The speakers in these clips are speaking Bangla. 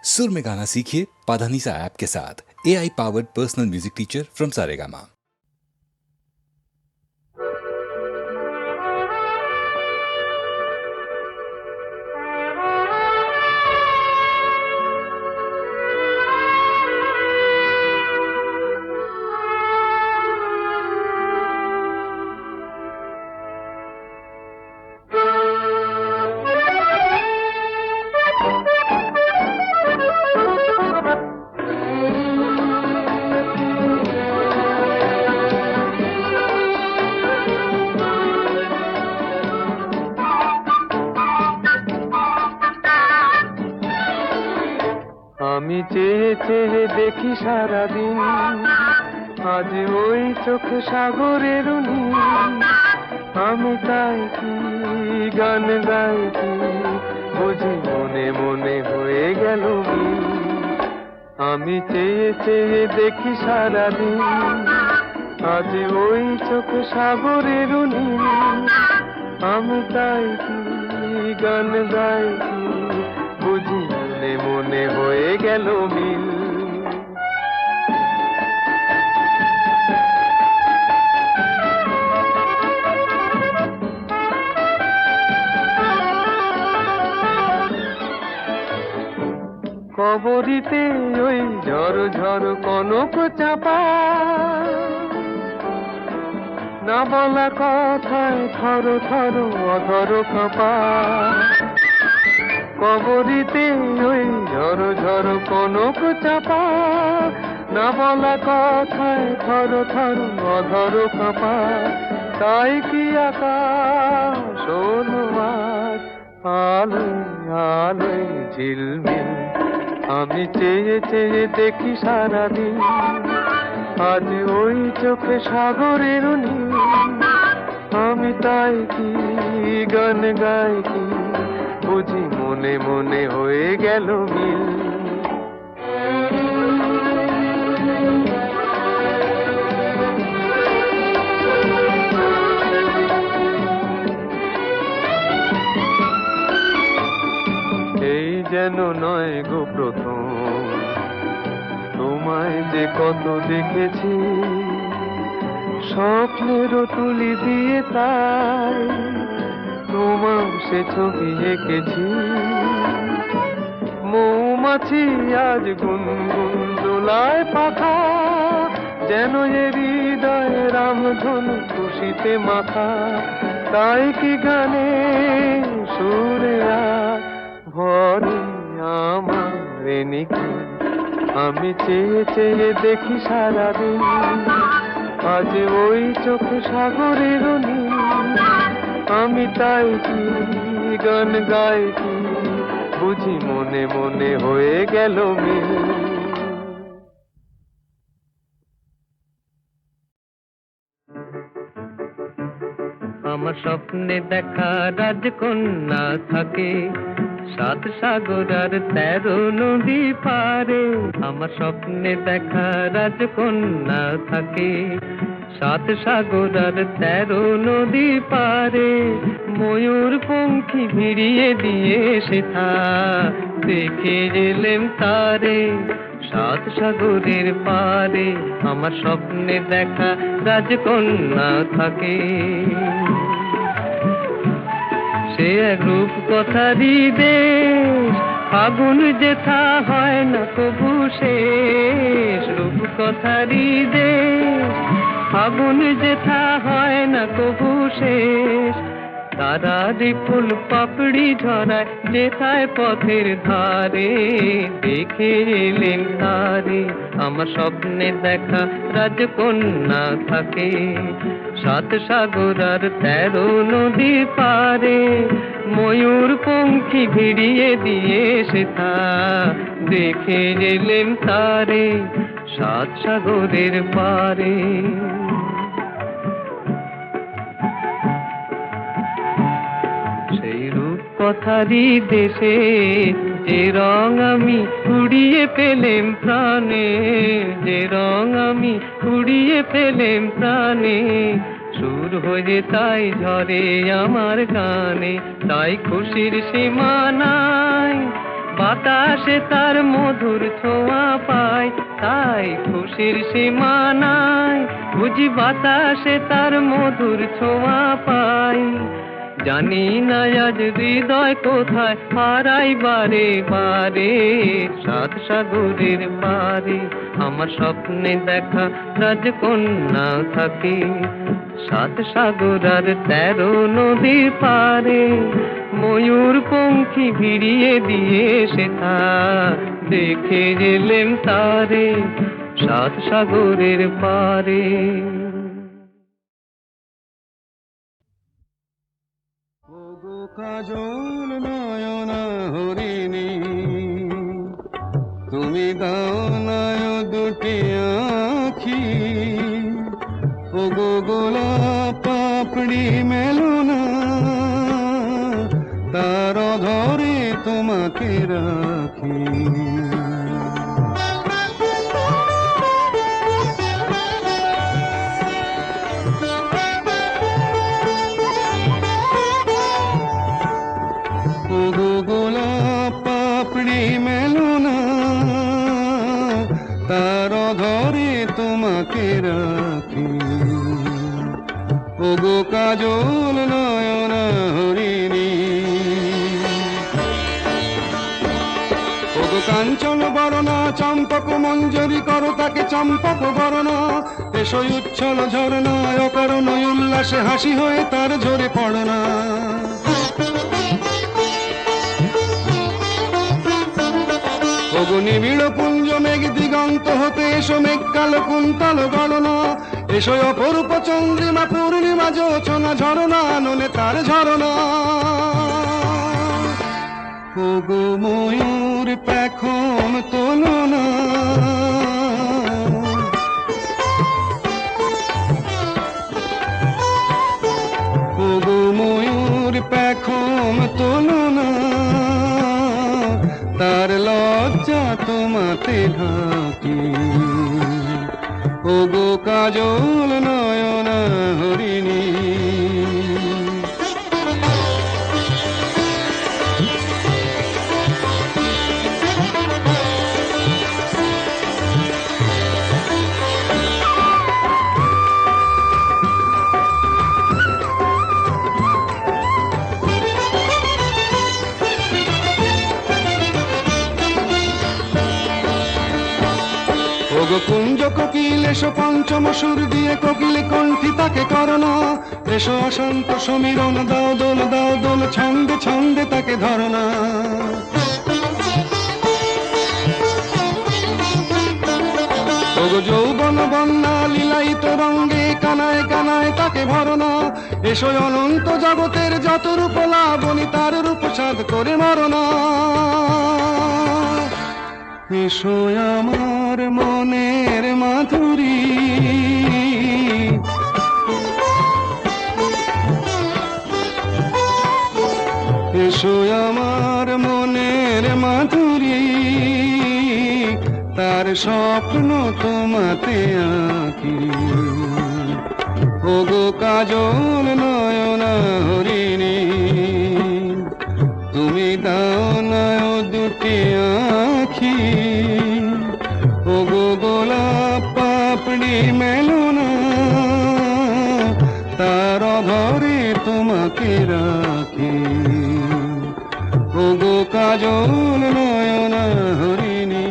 सुर में गाना सीखिए पाधानीसा ऐप के साथ। AI powered personal music teacher from Saregama. আমি চেয়ে চেয়ে দেখি সারাদিন, আজ ওই চোখ সাগরের নীল। আমি তাই কি গান গাই কি বুঝি মনে মনে হয়ে গেল মিল। আমি চেয়ে চেয়ে দেখি সারাদিন, আজ ওই চোখ সাগরের নীল। আমি তাই কি গান গাই কি বুঝি মনে মনে হয়ে গেল মিল। কবরিতে ওই ঝড় ঝড় কনক চাপা, না বলা কথায় থর থর অধর কাঁপা। কবরিতে ওই ঝড় ঝড় কনক চাপা, না বলা কথায় থর থর অধর কাঁপা। তাই কি আকাশ হলো আজ আলোয় আলোয় ঝিলমিল। আমি চেয়ে চেয়ে দেখি সারাদিন, আজ ওই চোখে সাগরের নীল। আমি তাই কি গান গাই কি বুঝি মনে মনে হয়ে গেল মিল। এই যেন নয় গো প্রথম, তোমায় যে কত দেখেছি স্বপ্নেরও তুলি দিয়ে, তাই তোমার সে ছবি এঁকেছি। মৌমাছি আজ গুনগুন দোলায় পাখা, যেন এ হৃদয় রামধনু খুশিতে মাখা। তাই কি গানে সুরে আজ ভরে আমার নিকি। আমি চেয়ে চেয়ে দেখি সারাদিন, আজ ওই চোখ সাগরের নীল। আমি তাই কি গান গাই কি বুঝি মনে মনে হয়ে গেল মিল। আমার স্বপ্নে দেখা রাজকন্যা থাকে 7 সাগর আর 13 নদী পারে। আমার স্বপ্নে দেখা রাজকন্যা থাকে 7 সাগর আর 13 নদী পারে। ময়ূর পঙ্খী ভিড়িয়ে দিয়ে সেথা দেখে এলেম তারে 7 সাগরের পারে। আমার স্বপ্নে দেখা রাজকন্যা থাকে। সে এক রূপ কথারই দেশ, ফাগুন যেথা হয় না কবু শেষ। রূপ কথারই দেশ, ফাগুন যেথা হয় না কবু শেষ। তারারি ফুল পাপড়ি ঝরায় যেথায় পথের ধারে, দেখে এলেন তারে। আমার স্বপ্নে দেখা রাজকন্যা থাকে 7 সাগর আর 13 নদী পারে। ময়ূর পঙ্খী ভিড়িয়ে দিয়ে সেথা দেখে এলেন তারে 7 সাগরের পারে। সেই রূপ কথারই দেশে যে রং আমি কুড়িয়ে পেলেম প্রাণে, যে রং আমি কুড়িয়ে পেলেম প্রাণে। সুর হয়ে তাই ঝরে আমার গানে, তাই খুশির সীমা নাই। বাতাসে তার মধুর ছোঁয়া পাই, তাই খুশির সীমা নাই। বুঝি বাতাসে তার মধুর ছোঁয়া পাই, জানি না আজ হৃদয় কোথায় হারাই বারে বারে। সাত সাগরের পারে আমার স্বপ্নে দেখা রাজকন্যা থাকে, সাত সাগর আর 13 নদীর পারে। ময়ূর পঙ্খী ভিড়িয়ে দিয়ে সেথা দেখে গেলেন তারে, সাত সাগরের পারে। কাজল নয়না হরিণী, তুমি দাও নয় দুটি আখি। ওগো গোলাপ পাপড়ি মেলো না, তার ধরে তোমাকে রাখি। ওগো গোলাপ পাপড়ি মেলো না, তার ধরে তোমাকে রাখি। ওগো কাজল নয়না হরিণী, ওগো কাঞ্চন বরণা চম্পক মঞ্জরি করো তাকে চম্পক বরণা। এসো উচ্ছল ঝরনা অকারণ উল্লাসে হাসি হয়ে তার ঝরে পড়না। ওগো নিবিড় পুঞ্জ মেঘ দিগন্ত হতে এসো মেঘ কালো কুন্তল গণনা। এসো অপরূপ চন্দ্রিমা পূর্ণিমা যোচনা ঝরনা নলে তার ঝরনা। ওগো ময়ূর পেখম তোলো না, ওগো ময়ূর পেখম তোলো না, তার লজ্জা তোমাতে ঢাকি। ওগো কাজল নয়না হরিণী, ওগো কুঞ্জ কোকিল এসো পঞ্চম সুর দিয়ে কোকিল কণ্ঠী তাকে করোনা। এসো অশান্ত সমীরণ দাও দোল ছন্দে ছন্দে তাকে ধরনা। ওগো যৌবন বন্যা লীলায়িত রঙ্গে কানায় কানায় তাকে ভরনা। এসো অনন্ত জগতের যত রূপ লাবণী তার রূপ সাধ করে মরনা। এসো আমার মনের মাধুরী, এসো আমার মনের মাধুরী, তার স্বপ্ন তোমাতে আঁকি। ওগো কাজল নয়না হরিণী, তুমি দাও নয় দুটি আখি। ওগো গোলাপ পাপড়ি মেলো না, তার ধরে তোমাকে রাখি। ওগো কাজল নয়না হরিণী।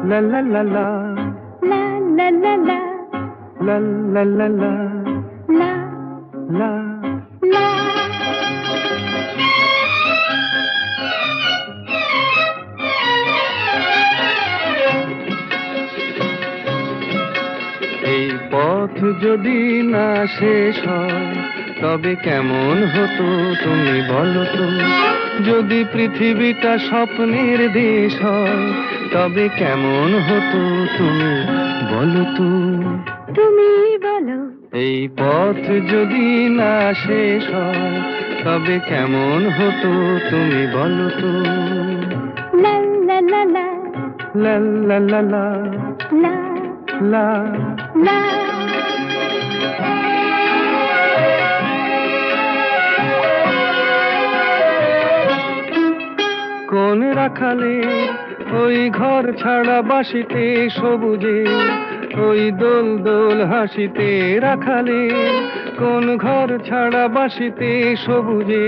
La la la la, La la la la, la la la la, la la. la. এই পথ যদি না শেষ হয় তবে কেমন হতো তুমি বলো তো। যদি পৃথিবীটা স্বপ্নের দেশ হয় তবে কেমন হতো তুমি বলো তো। তুমি বলো। এই পথ যদি না শেষ হয় তবে কেমন হতো তুমি বলো তো। লা লা লা লা লা লা লা লা লা লা। লা। কোন রাখালে ওই ঘর ছাড়া বাসিতে সবুজে ওই দোল দোল হাসিতে রাখালে কোন ঘর ছাড়া বাসিতে সবুজে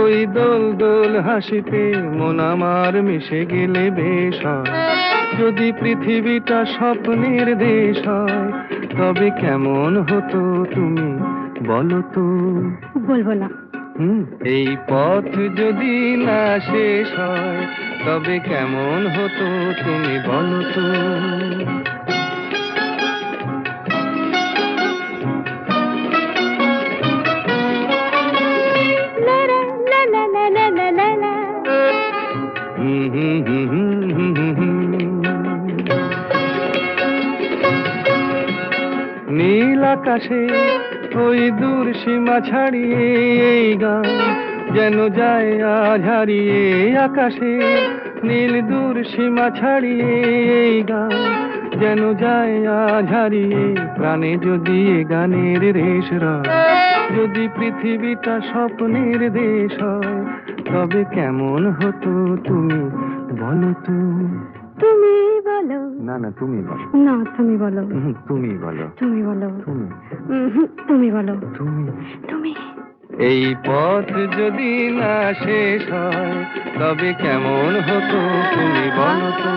ওই দোল দোল হাসিতে মন আমার মিশে গেলে বেশ হয়। যদি পৃথিবীটা স্বপ্নের দেশ হয় তবে কেমন হতো তুমি বলো তো। বলবো না। এই পথ যদি না শেষ হয় তবে কেমন হতো তুমি বলো তো। লা লা লা লা লা লা লা লা। নীল আকাশে ওই দূর সীমা ছাড়িয়ে এই গান যেন যায় আজ হারিয়ে। আকাশে নীল দূর সীমা ছাড়িয়ে এই গান যেন যায় আজ হারিয়ে। প্রাণে যদি এ গানের রেশ রয় যদি পৃথিবীটা স্বপ্নের দেশ হয় তবে কেমন হতো তুমি বলো তো। তুমি বলো। না না তুমি বলো। না তুমি বলো। তুমি বলো। তুমি বলো। তুমি তুমি বলো। তুমি তুমি। এই পথ যদি না শেষ হয় তবে কেমন হতো তুমি বলো তো।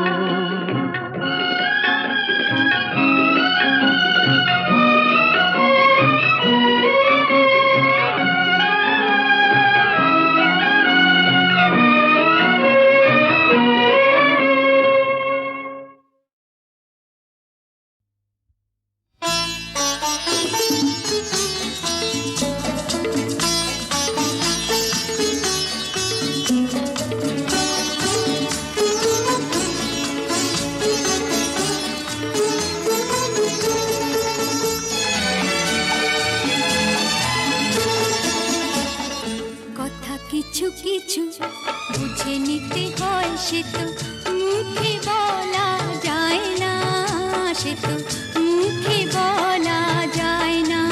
কথা কিছু কিছু বুঝে নিতে হয় সে তো মুখে বলা যায় না, সে তো মুখে বলা যায় না।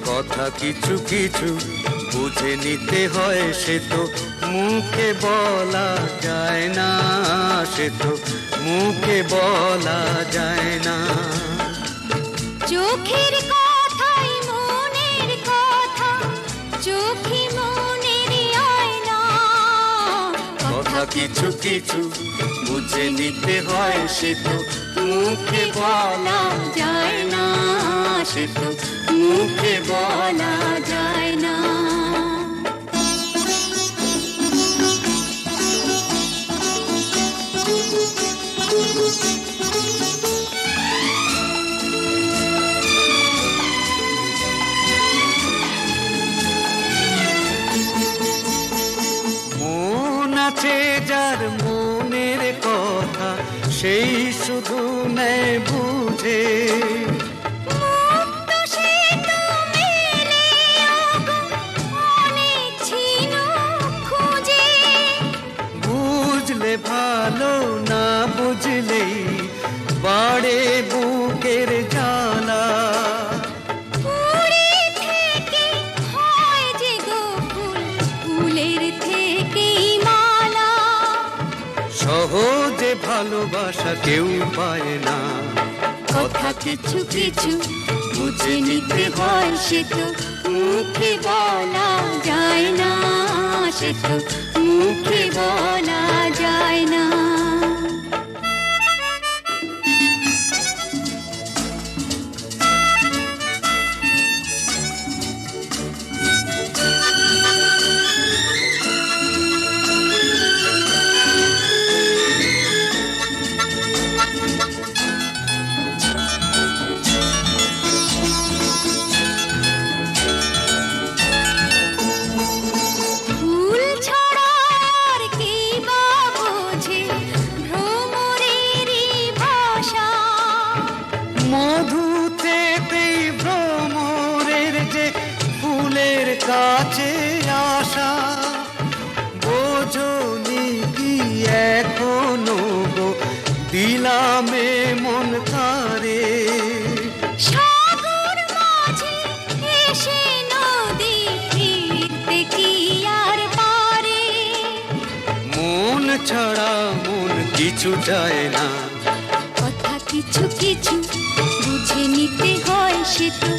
কথা কিছু কিছু বুঝে নিতে হয় সে তো মুখে বলা যায় না, সে তো মুখে বলা যায় না। চোখের কথাই মনের কথা, চোখে মনের আয়না। কথা কিছু কিছু বুঝে নিতে হয় সে তো মুখে বলা যায় না, সে তো মুখে বলা যায় না। মন আছে যার মনের কথা সেই শুধু নেয় বুঝে। মুক্ত সে তো মেলে অনেক ছিল খুঁজে। বুঝলে ভালো না বুঝলেই বাড়ে বুকের জ্বালা। ফুলে থেকে হয় যে গো ফুল, ফুলের থেকেই মালা। সহজে ভালোবাসা কেউ পায় না। কথা কিছু কিছু বুঝে নিতে হয় সে তো মুখে বলা যায় না, সে তো মুখে বলা যায় না। ফুল মধুতেই ভ্রমরের যে ফুলের কাছে আসা, বোঝনি কি এখনো গো দিলামে মন কারে। সাগর মাঝে এসে নদী ফিরতে কি আর পারে, মন ছাড়া মন কিছু চায় না। কথা কিছু কিছু বুঝে নিতে হয়, সে তো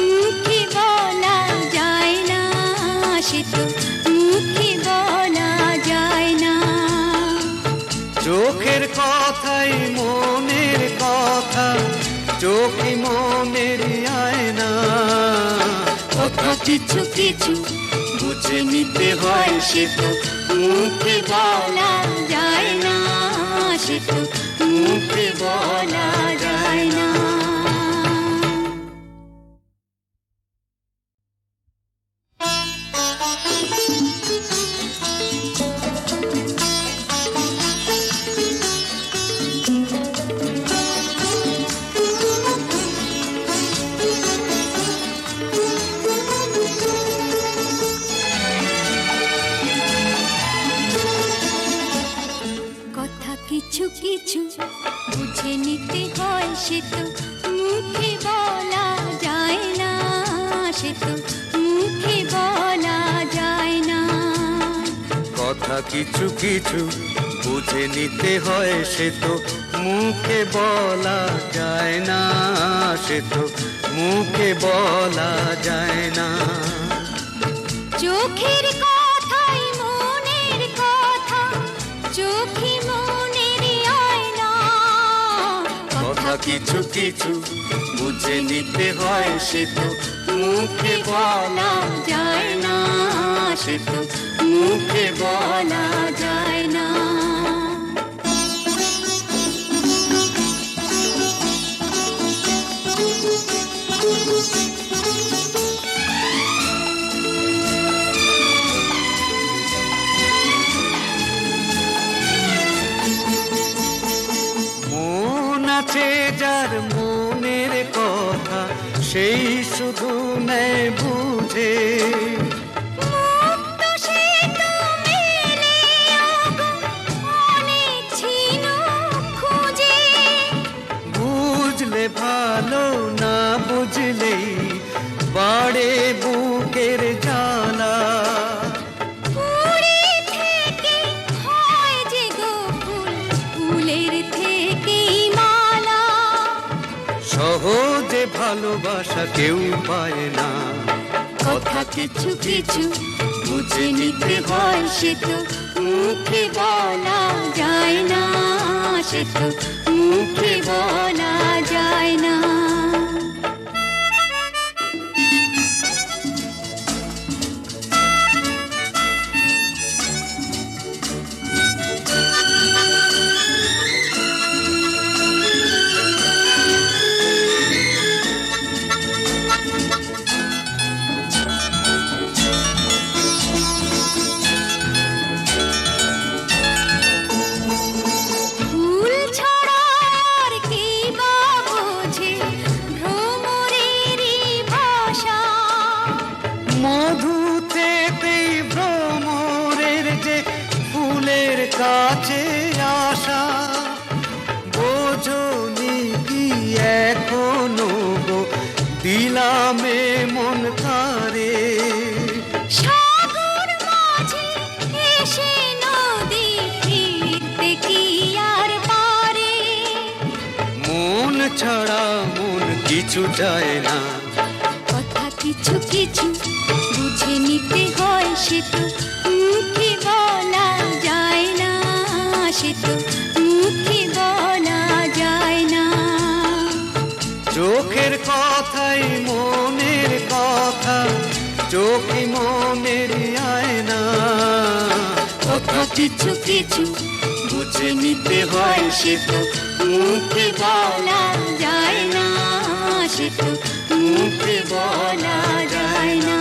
মুখে বলা যায় না, সে তো মুখে বলা যায় না। চোখের কথাই মনের কথা, চোখে মনের আয়না। কথা কিছু কিছু বুঝে নিতে হয়, সে তো মুখে বলা যায় না, সে তো মুখে বলা যায় না। কথা কিছু কিছু বুঝে নিতে হয়, সে তো মুখে বলা যায় না, সে তো মুখে বলা যায় না। কথা কিছু কিছু বুঝে নিতে হয়, সে তো মুখে বলা যায় না, সে তো মুখে বলা যায় না। চোখের কথাই মনের কথা, চোখে মনের আয়না। কথা কিছু কিছু বুঝে নিতে হয়, সে তো মুখে বলা যায় না, সে তো মুখে বলা যায় না। মন আছে যার মনের কথা, সেই শুধু নেয় বুঝে। মুক্ত সে তো মেলে আগো অনেক ছিল খুঁজে, বুঝলে ভালো, না বুঝলেই বাড়ে বুকের জ্বালা। ফুলে থেকে হয় যে গো ফুল, ফুলের থেকেই মালা। সহজে ভালোবাসা কেউ পায় না। কথা কিছু কিছু বুঝে নিতে হয়, সে তো মুখে বলা যায় না, সে তো মুখে বলা যায় না। ফুল ছাড়া আর কি বা বোঝে ভ্রমরেরই ভাষা, মধুতেই ভ্রমরের যে ফুলের কাছে আসা, বোঝনি কি এখনো গো দিলামে মন কারে। সাগর মাঝে এসে নদী ফিরতে কি আর পারে, মন ছাড়া মন কিছু চায় না। কথা কিছু কিছু বুঝে নিতে হয়, সে তো মুখে বলা যায় না, সে তো মুখে বলা যায় না। চোখের কথাই মনের কথা, চোখে মনের আয়না। কথা কিছু কিছু বুঝে নিতে হয়, সে তো মুখে বলা যায় না, সে তো মুখে বলা যায় না।